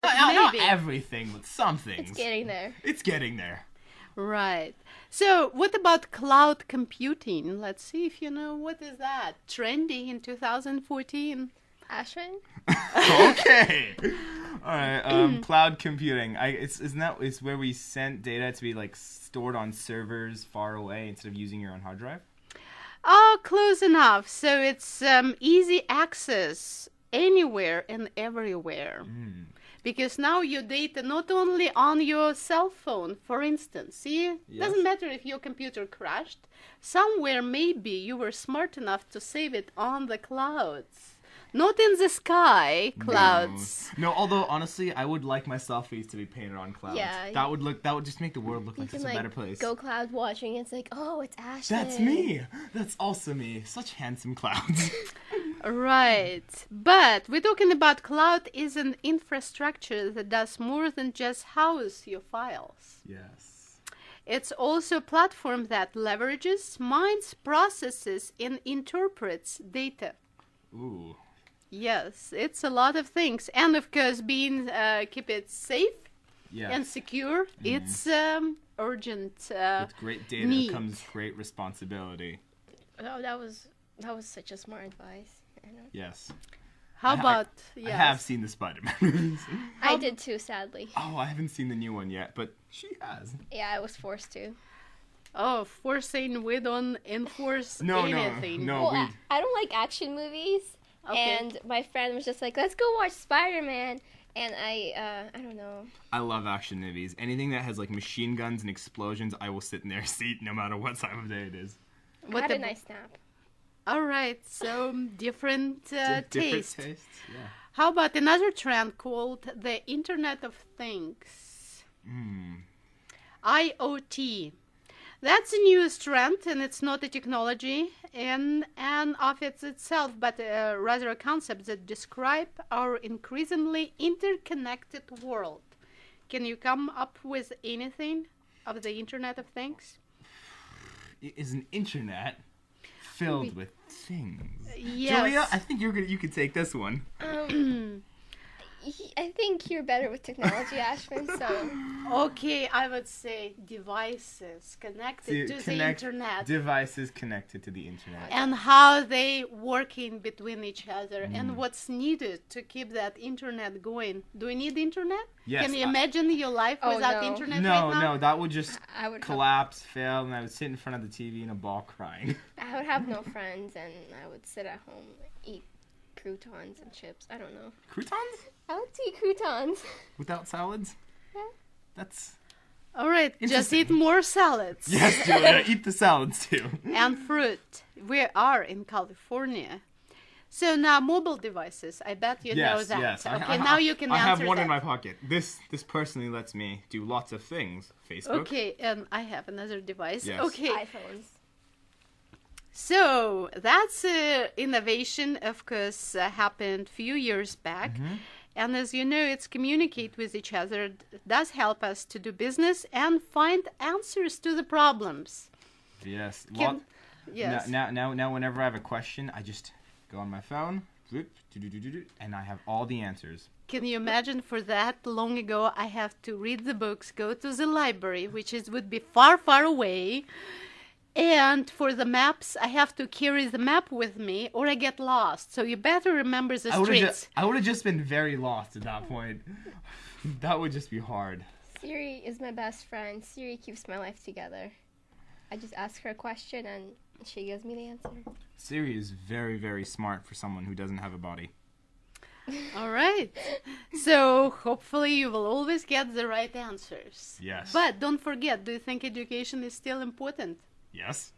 Not maybe. everything, but some things. It's getting there. It's getting there. Right. So, what about cloud computing? Let's see if you know what is that. Trendy in 2014. Ashwin? Okay. All right. Cloud computing. Isn't that where we sent data to be like stored on servers far away instead of using your own hard drive? Oh, close enough. So it's easy access anywhere and everywhere. Because now your data not only on your cell phone, for instance. See, doesn't matter if your computer crashed. Somewhere maybe you were smart enough to save it on the clouds. Not in the sky, clouds. No, although honestly, I would like my selfies to be painted on clouds. Yeah. That would just make the world look like You such can a better place. go cloud watching. It's like, oh, it's Ashwin. That's me. That's also me. Such handsome clouds. Right. But we're talking about cloud is an infrastructure that does more than just house your files. Yes. It's also a platform that leverages, mines, processes, and interprets data. Ooh. Yes, it's a lot of things. And of course, keep it safe and secure. It's urgent With great data need. comes great responsibility. Oh, that was such a smart advice. I know. Yes. How I about, yes. I have seen the Spider-Man movies. I did too, sadly. Oh, I haven't seen the new one yet, but she has. Yeah, I was forced to. Oh, forcing we don't enforce anything. No, Well, I don't like action movies. Okay. And my friend was just like, let's go watch Spider-Man. And I don't know. I love action movies. Anything that has like machine guns and explosions, I will sit in their seat no matter what time of day it is. I had a nice nap. All right, so different Different taste. tastes, yeah. How about another trend called the Internet of Things? IoT. That's a newest trend, and it's not a technology in and of itself, but rather a concept that describe our increasingly interconnected world. Can you come up with anything of the Internet of Things? It is an internet filled with things. Yes. Julia, I think you could take this one. I think you're better with technology, Ashwin, so... Okay, I would say devices connected to the internet. Devices connected to the internet. And how they working between each other and what's needed to keep that internet going. Do we need internet? Yes. Can you imagine your life without internet right now? No, that would just I would collapse, fail, and I would sit in front of the TV in a ball crying. I would have no friends, and I would sit at home, eat croutons and chips. I don't know. Croutons? I like to eat croutons. Without salads? Yeah. That's... All right, just Interesting. eat more salads. Yes, Julia, eat the salads too. And fruit. We are in California. So now mobile devices, I bet you know that. Yes, Okay, now you can I answer have one that. in my pocket. This personally lets me do lots of things. Facebook. Okay, and I have another device. Yes. Okay, iPhones. so that's innovation, of course, happened a few years back. And as you know, it's communicate with each other. It does help us to do business and find answers to the problems. Yes. Yes. Now, whenever I have a question, I just go on my phone, and I have all the answers. Can you imagine for that long ago, I have to read the books, go to the library, which would be far, far away. And for the maps, I have to carry the map with me or I get lost. So you better remember the streets. I would have just been very lost at that point. That would just be hard. Siri is my best friend. Siri keeps my life together. I just ask her a question and she gives me the answer. Siri is very, very smart for someone who doesn't have a body. All right. So hopefully you will always get the right answers. Yes. But don't forget, do you think education is still important? Yes.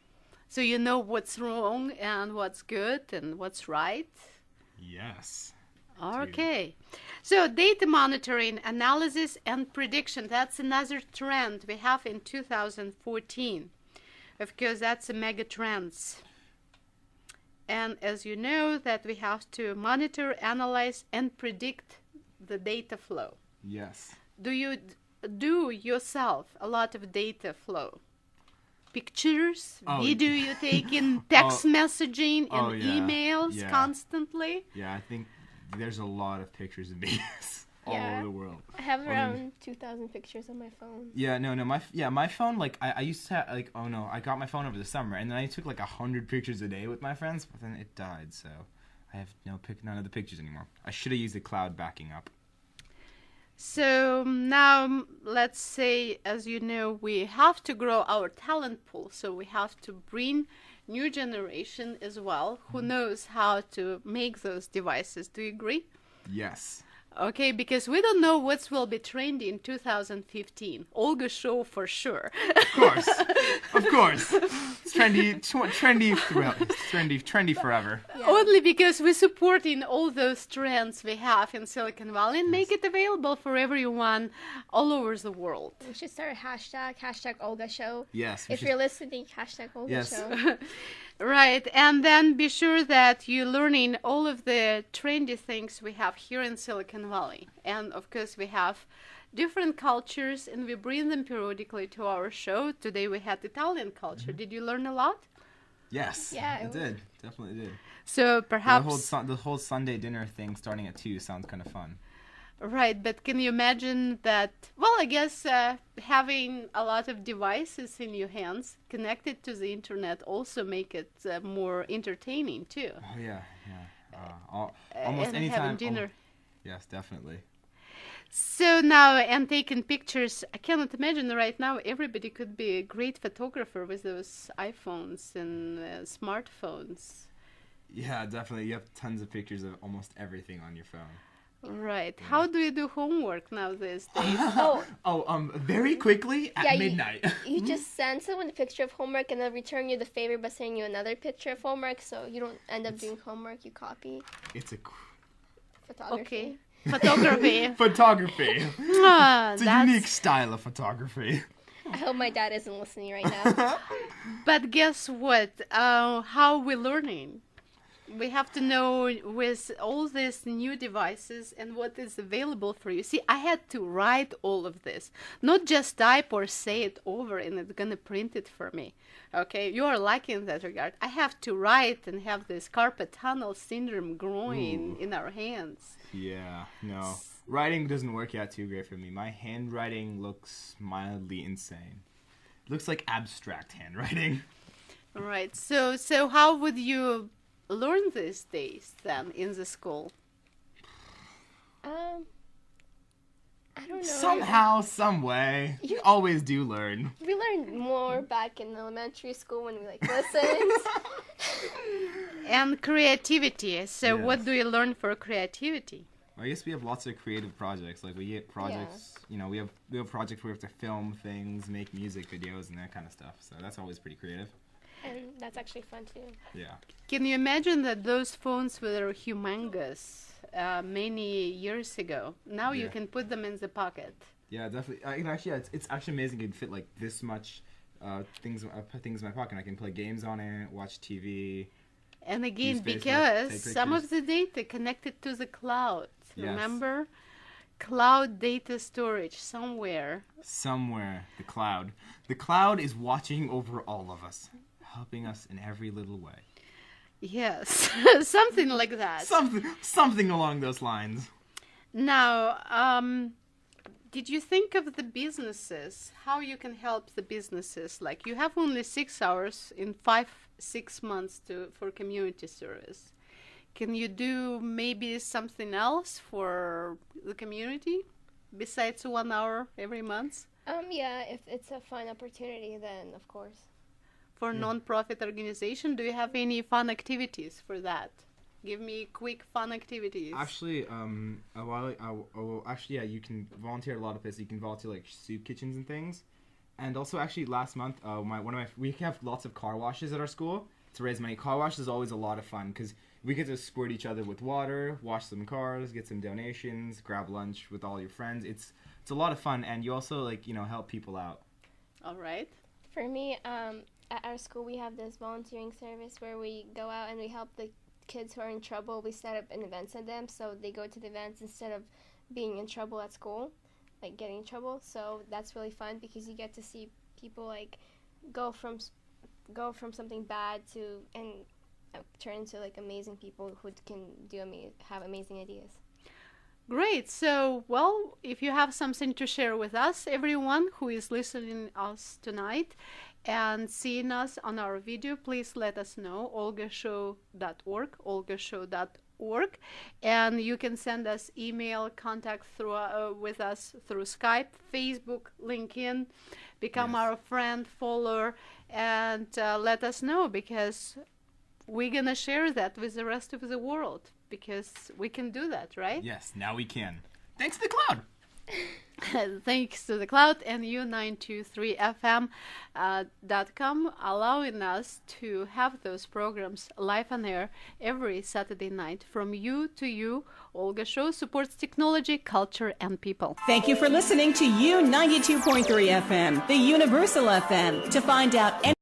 So you know what's wrong and what's good and what's right? Yes. Okay. So data monitoring, analysis, and prediction, that's another trend we have in 2014. Of course, that's a mega trends. And as you know, that we have to monitor, analyze, and predict the data flow. Yes. Do you do yourself a lot of data flow? Pictures, video you take in text messaging and emails constantly? Yeah, I think there's a lot of pictures and videos. all Yeah. over the world. I have mean- around 2,000 pictures on my phone. Yeah, no, my phone, like, I used to, like, oh no, I got my phone over the summer, and then I took, like, 100 pictures a day with my friends, but then it died, so I have none of the pictures anymore. I should have used the cloud backing up. So now, let's say, as you know, we have to grow our talent pool, so we have to bring new generation as well, who knows how to make those devices. Do you agree? Yes. Okay, because we don't know what will be trendy in 2015. Olga show for sure. Of course. Of course. It's trendy throughout. Trendy forever. Yeah. Only because we're supporting all those trends we have in Silicon Valley and make it available for everyone all over the world. We should start a hashtag Olga Show. Yes. If you're listening, hashtag Olga Yes. Show. Right, and then be sure that you're learning all of the trendy things we have here in Silicon Valley. And of course, we have different cultures and we bring them periodically to our show. Today we had Italian culture. Did you learn a lot? Yes. Yeah, I it did. Definitely did. So perhaps... The whole Sunday dinner thing starting at 2 sounds kind of fun. Right, but can you imagine that, well, I guess having a lot of devices in your hands connected to the internet also make it more entertaining too. Oh, yeah. Almost and anytime. having dinner. Yes, definitely. So now, and taking pictures, I cannot imagine right now everybody could be a great photographer with those iPhones and smartphones. Yeah, definitely. You have tons of pictures of almost everything on your phone. Right. How do you do homework now these days? Very quickly at midnight. You just send someone a picture of homework and they'll return you the favor by sending you another picture of homework, so you don't end up doing homework, you copy. It's a Photography. Okay. Photography. photography. It's a That's... unique style of photography. I hope my dad isn't listening right now. But guess what? How we're learning. We have to know with all these new devices and what is available for you. See, I had to write all of this, not just type or say it over and it's gonna print it for me. Okay, you are lucky in that regard. I have to write and have this carpet tunnel syndrome growing in our hands. Yeah, no. Writing doesn't work out too great for me. My handwriting looks mildly insane. It looks like abstract handwriting. All right. So how would you learn these days then in the school? I don't know. Somehow, some way. You always do learn. We learned more back in elementary school when we listened. And creativity. So Yes. what do you learn for creativity? I guess we have lots of creative projects. Like we get projects, we have projects where we have to film things, make music videos, and that kind of stuff. So that's always pretty creative. And that's actually fun too. Yeah. Can you imagine that those phones were humongous many years ago? Now you Yeah. can put them in the pocket. Yeah, definitely. It's actually amazing. It can fit like this much things. I put things in my pocket. I can play games on it, watch TV. And again, Use Facebook, because take some of pictures. the data connected to the cloud. Yes. Remember? Cloud data storage somewhere. Somewhere, the cloud. The cloud is watching over all of us, helping us in every little way. Yes, something like that. Something along those lines. Now, did you think of the businesses? How you can help the businesses? Like you have only 6 hours in 6 months for community service. Can you do maybe something else for the community besides 1 hour every month Yeah, if it's a fun opportunity, then of course. for non-profit organization? Do you have any fun activities for that? Give me quick fun activities. Actually, you can volunteer at a lot of places. You can volunteer like soup kitchens and things. And also, actually, last month, we have lots of car washes at our school to raise money. Car wash is always a lot of fun because we get to squirt each other with water, wash some cars, get some donations, grab lunch with all your friends. It's a lot of fun, and you also help people out. All right. For me, at our school we have this volunteering service where we go out and we help the kids who are in trouble. We set up an event at them so they go to the events instead of being in trouble at school, like getting in trouble. So that's really fun because you get to see people like go from something bad to turn into like amazing people who can have amazing ideas. Great. So, well, if you have something to share with us, everyone who is listening us tonight and seeing us on our video, please let us know. olgashow.org, olgashow.org, and you can send us email, contact through with us through Skype, Facebook, LinkedIn. Become our friend, follower, and let us know, because we're gonna share that with the rest of the world, because we can do that, right? Yes, now we can. Thanks to the cloud. Thanks to the cloud and u923fm.com, allowing us to have those programs live on air every Saturday night. From you to you, Olga Show supports technology, culture, and people. Thank you for listening to U92.3 FM, the Universal FM. To find out